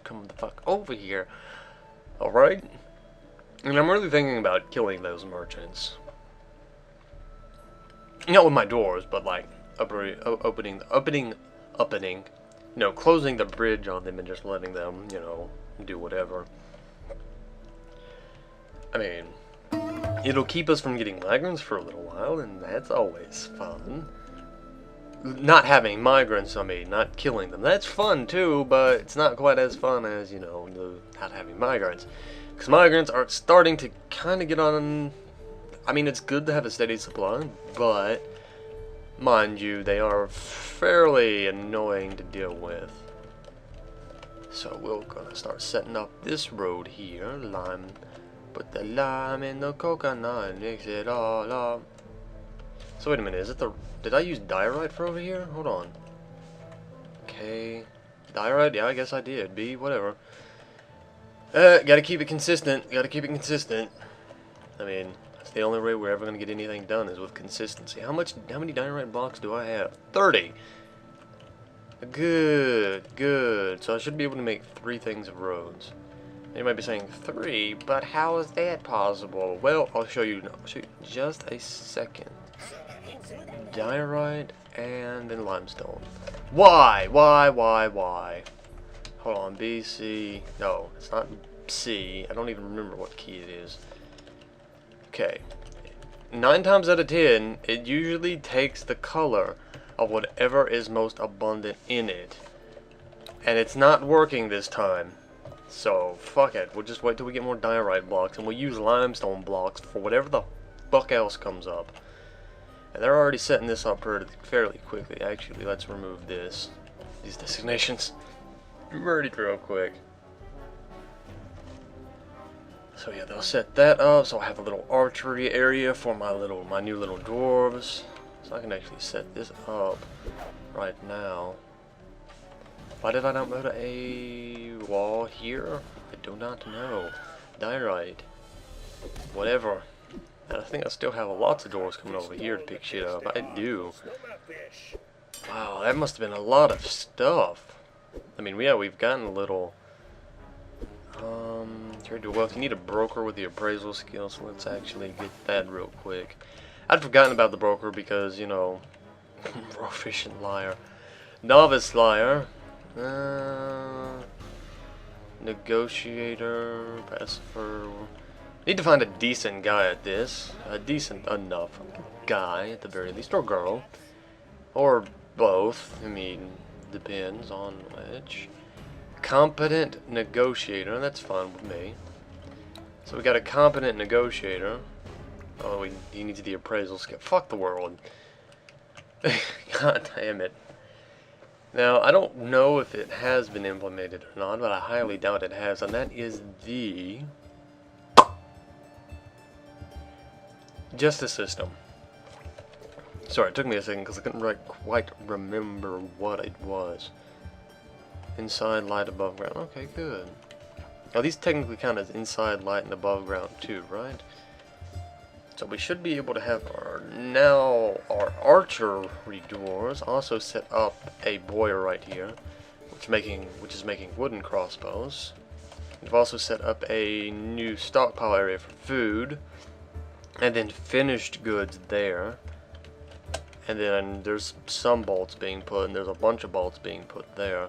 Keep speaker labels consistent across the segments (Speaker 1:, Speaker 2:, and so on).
Speaker 1: come the fuck over here. Alright? And I'm really thinking about killing those merchants. Not with my doors, but like opening, closing the bridge on them and just letting them, do whatever. I mean, it'll keep us from getting migrants for a little while, and that's always fun. Not having migrants, not killing them. That's fun too, but it's not quite as fun as, not having migrants. Because migrants are starting to kind of get on. I mean, it's good to have a steady supply, but mind you, they are fairly annoying to deal with. So we're gonna start setting up this road here. Lime. Put the lime in the coconut and mix it all up. So wait a minute, is it the... Did I use diorite for over here? Hold on. Okay. Diorite? Yeah, I guess I did. B, whatever. Gotta keep it consistent. I mean, that's the only way we're ever gonna get anything done is with consistency. How many diorite blocks do I have? 30! Good. So I should be able to make 3 things of roads. You might be saying 3, but how is that possible? Well, I'll show you just a second. Diorite and then limestone. Why? Hold on, B, C. No, it's not C. I don't even remember what key it is. Okay. 9 times out of 10, it usually takes the color of whatever is most abundant in it. And it's not working this time. So, fuck it. We'll just wait till we get more diorite blocks, and we'll use limestone blocks for whatever the fuck else comes up. And they're already setting this up fairly quickly. Actually, let's remove these designations real quick. So yeah, they'll set that up. So I have a little archery area for my new little dwarves. So I can actually set this up right now. Why did I not put a wall here? I do not know. Diorite. Whatever. And I think I still have lots of doors coming over here to pick shit up. I do. Wow, that must have been a lot of stuff. I mean, yeah, we've gotten a little... Well, if you need a broker with the appraisal skill, so let's actually get that real quick. I'd forgotten about the broker because, proficient liar. Novice liar. Negotiator, pacifier. Need to find a decent guy at this. A decent enough guy at the very least, or girl, or both. I mean, depends on which. Competent negotiator. That's fine with me. So we got a competent negotiator. Oh, he needs the appraisal skill. Fuck the world. God damn it. Now, I don't know if it has been implemented or not, but I highly doubt it has, and that is the justice system. Sorry, it took me a second because I couldn't quite remember what it was. Inside, light, above ground. Okay, good. Now, these technically count as inside, light, and above ground too, right? So we should be able to have our archery doors also set up a boiler right here, which is making wooden crossbows. We've also set up a new stockpile area for food, and then finished goods there. And then there's some bolts being put, and there's a bunch of bolts being put there.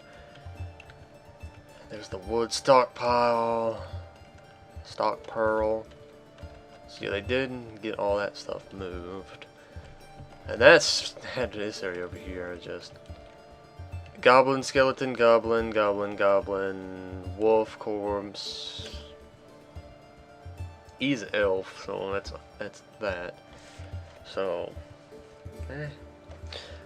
Speaker 1: There's the wood stockpile, stock pearl. So yeah, they did get all that stuff moved. And that's this area over here, just goblin, skeleton, goblin, wolf, corpse. He's elf, so that's that. So, at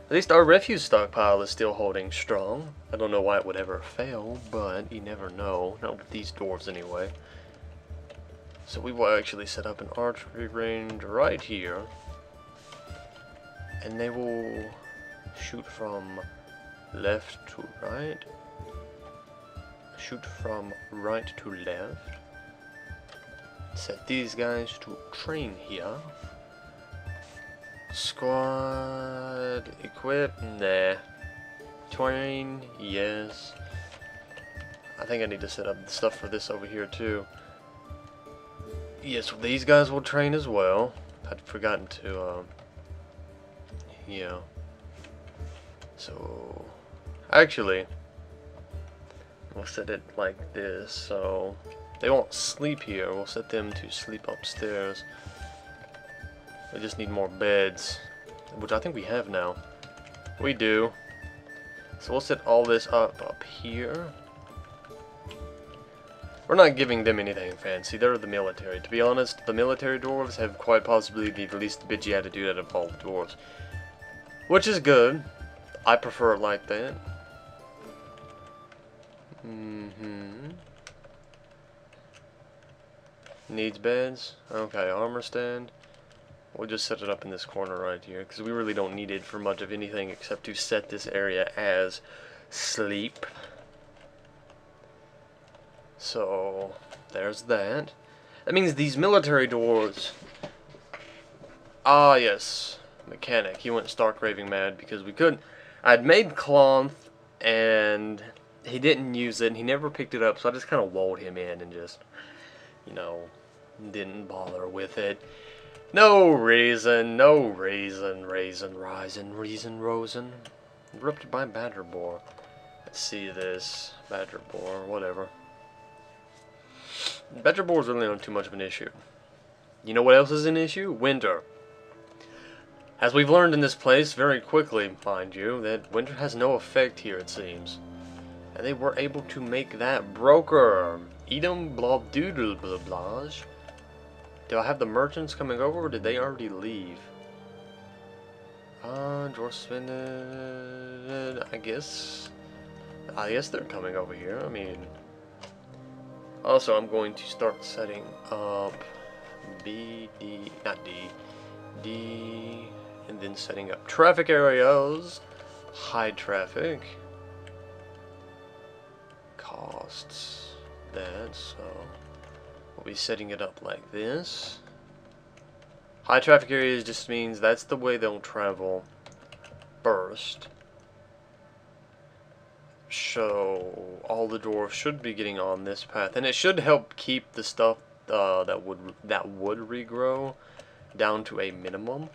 Speaker 1: least our refuse stockpile is still holding strong. I don't know why it would ever fail, but you never know. Not with these dwarves anyway. So we will actually set up an archery range right here. And they will shoot from left to right. Shoot from right to left. Set these guys to train here. Squad equip, nah. Train, yes. I think I need to set up stuff for this over here too. Yes, well, these guys will train as well. I'd forgotten to, yeah. So, actually, we'll set it like this, so they won't sleep here. We'll set them to sleep upstairs. We just need more beds, which I think we have now. We do. So we'll set all this up here. We're not giving them anything fancy. They're the military. To be honest, the military dwarves have quite possibly the least bitchy attitude out of all the dwarves. Which is good. I prefer it like that. Needs beds. Okay, armor stand. We'll just set it up in this corner right here, because we really don't need it for much of anything except to set this area as sleep. So, there's that. That means these military dwarves... Ah, yes. Mechanic. He went stark raving mad because we couldn't... I'd made cloth, and he didn't use it, and he never picked it up, so I just kind of walled him in and just, you know, didn't bother with it. No reason, reason, rosen. Interrupted by badger boar. Let's see this. Badger boar, whatever. Badger boar is really not too much of an issue. You know what else is an issue? Winter. As we've learned in this place, very quickly, mind you, that winter has no effect here, it seems. And they were able to make that broker. Edom blah doodle blah blage. Do I have the merchants coming over, or did they already leave? Dwarf I guess they're coming over here. I mean, also I'm going to start setting up D, and then setting up traffic areas, high traffic, costs that, so we'll be setting it up like this. High traffic areas just means that's the way they'll travel first. So all the dwarves should be getting on this path, and it should help keep the stuff that would regrow down to a minimum,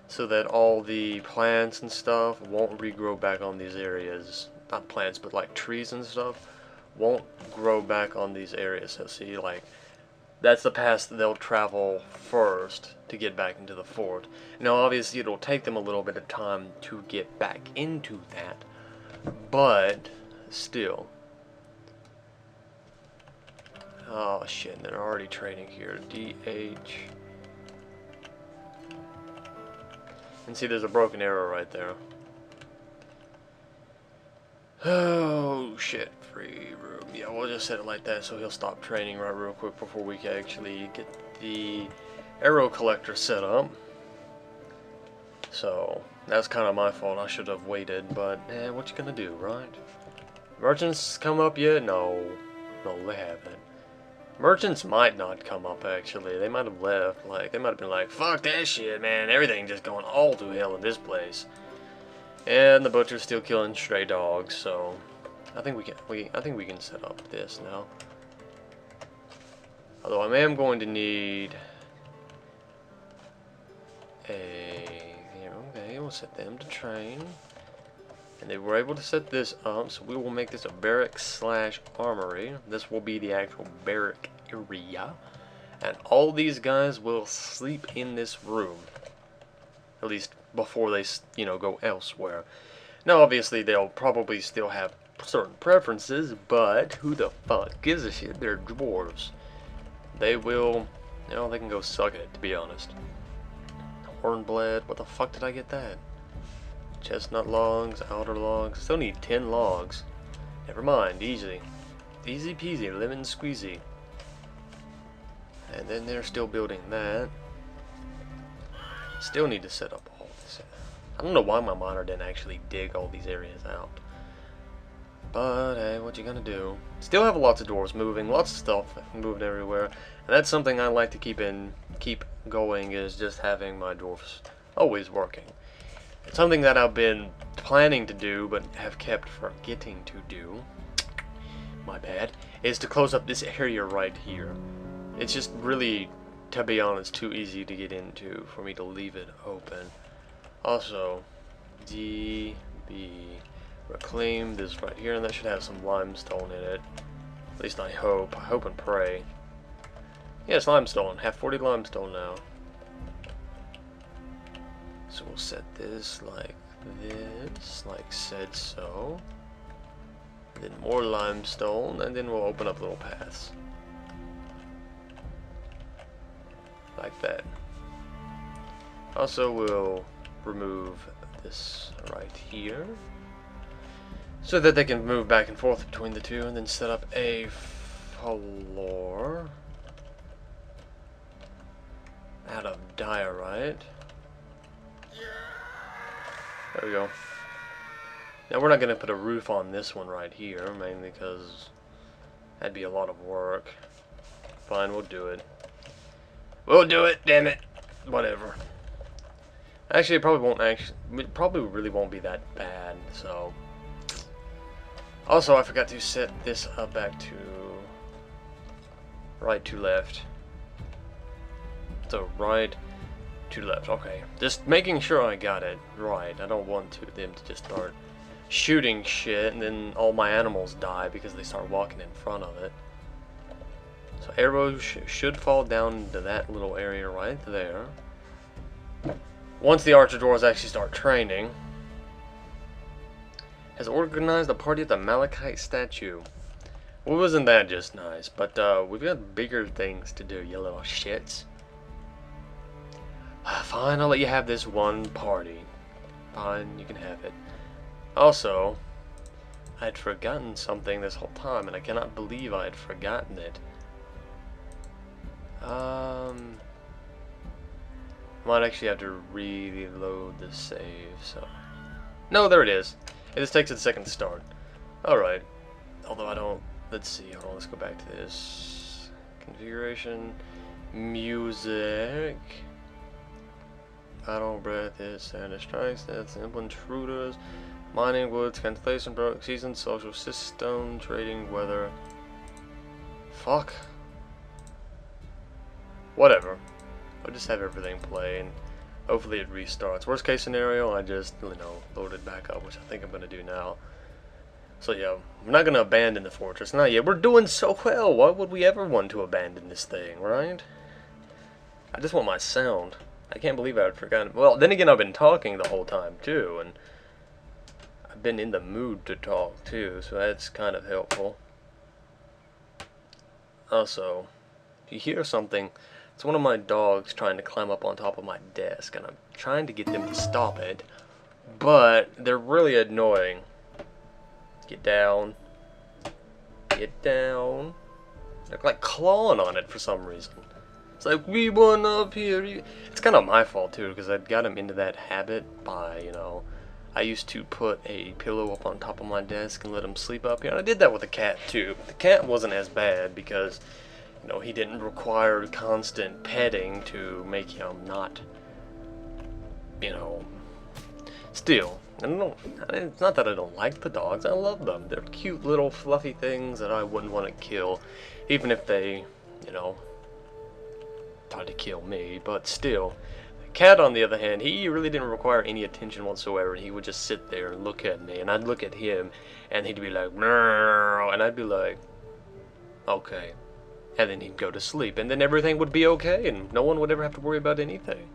Speaker 1: so that all the plants and stuff won't regrow back on these areas. Not plants, but like trees and stuff won't grow back on these areas. So see, like, that's the path that they'll travel first to get back into the fort. Now obviously it'll take them a little bit of time to get back into that, but still. Oh shit, they're already trading here. DH. And see, there's a broken arrow right there. Oh shit, free room. Yeah, we'll just set it like that so he'll stop training right real quick before we can actually get the arrow collector set up. So that's kind of my fault. I should have waited, but what you gonna do, right? Merchants come up yet? No, they haven't. Merchants might not come up, actually. They might have left. Like, they might have been like, fuck that shit, man. Everything just going all to hell in this place. And the butcher's still killing stray dogs, so I think we can set up this now. Although I am going to need okay, we'll set them to train. And they were able to set this up, so we will make this a barrack/armory. This will be the actual barrack area. And all these guys will sleep in this room. At least before they, you know, go elsewhere. Now, obviously, they'll probably still have certain preferences, but who the fuck gives a shit? They're dwarves. They will, you know, they can go suck it, to be honest. Hornblade, what the fuck did I get that? Chestnut logs, outer logs. Still need 10 logs. Never mind, easy. Easy peasy, lemon squeezy. And then they're still building that. Still need to set up all this. I don't know why my miner didn't actually dig all these areas out. But hey, what you gonna do? Still have lots of dwarves moving, lots of stuff moving everywhere. And that's something I like to keep going, is just having my dwarves always working. It's something that I've been planning to do, but have kept forgetting to do. my bad, is to close up this area right here. It's just really, to be honest, too easy to get into for me to leave it open. Also, DB, reclaim this right here, and that should have some limestone in it. At least I hope and pray. Yes, limestone. Have 40 limestone now. So we'll set this like this, like said so. Then more limestone, and then we'll open up little paths. Like that. Also, we'll remove this right here, so that they can move back and forth between the two, and then set up a floor out of diorite. There we go. Now we're not going to put a roof on this one right here, mainly because that'd be a lot of work. Fine, we'll do it. We'll do it, damn it. Whatever. Actually, it probably really won't be that bad, so. Also, I forgot to set this up back to right to left. So right to left, okay. Just making sure I got it right. I don't want them to just start shooting shit and then all my animals die because they start walking in front of it. So arrows should fall down into that little area right there. Once the archer dwarves actually start training. Has organized a party at the Malachite statue. Well, wasn't that just nice? But we've got bigger things to do, you little shits. Fine, I'll let you have this one party. Fine, you can have it. Also, I'd forgotten something this whole time, and I cannot believe I had forgotten it. Might actually have to reload the save, so. No, there it is. It just takes a second to start. Alright. Although I don't. Let's see, hold on, let's go back to this. Configuration. Music. Battle breath is standard strikes, that's simple intruders. Mining woods, cancellation, season, social system, trading, weather. Fuck. Whatever. I'll just have everything play and hopefully it restarts. Worst case scenario, I just, load it back up, which I think I'm going to do now. So yeah, we're not going to abandon the fortress. Not yet. We're doing so well. Why would we ever want to abandon this thing, right? I just want my sound. I can't believe I had forgotten. Well, then again, I've been talking the whole time, too, and I've been in the mood to talk, too, so that's kind of helpful. Also, if you hear something, it's one of my dogs trying to climb up on top of my desk, and I'm trying to get them to stop it, but they're really annoying. Get down. Get down. They're like clawing on it for some reason. It's like, we want up here. It's kind of my fault, too, because I got him into that habit by, I used to put a pillow up on top of my desk and let him sleep up here. And I did that with the cat, too. But the cat wasn't as bad because, he didn't require constant petting to make him not, still. It's not that I don't like the dogs. I love them. They're cute little fluffy things that I wouldn't want to kill, even if they, tried to kill me. But still, the cat, on the other hand, he really didn't require any attention whatsoever. He would just sit there and look at me, and I'd look at him, and he'd be like, and I'd be like, okay. And then he'd go to sleep, and then everything would be okay, and no one would ever have to worry about anything.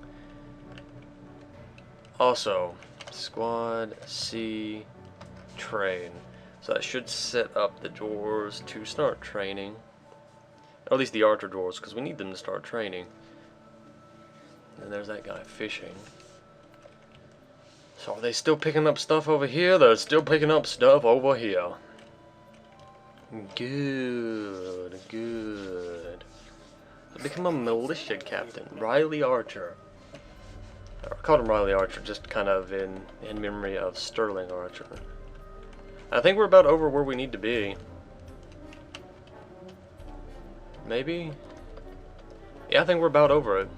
Speaker 1: Also, Squad C train. So I should set up the dwarves to start training. Or at least the archer dwarves, because we need them to start training. And there's that guy fishing. So are they still picking up stuff over here? They're still picking up stuff over here. Good, good. Become a militia captain, Riley Archer. I called him Riley Archer just kind of in memory of Sterling Archer. I think we're about over where we need to be. Maybe? Yeah, I think we're about over it.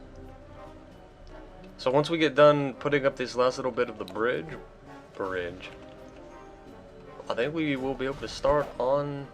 Speaker 1: So once we get done putting up this last little bit of the bridge, I think we will be able to start on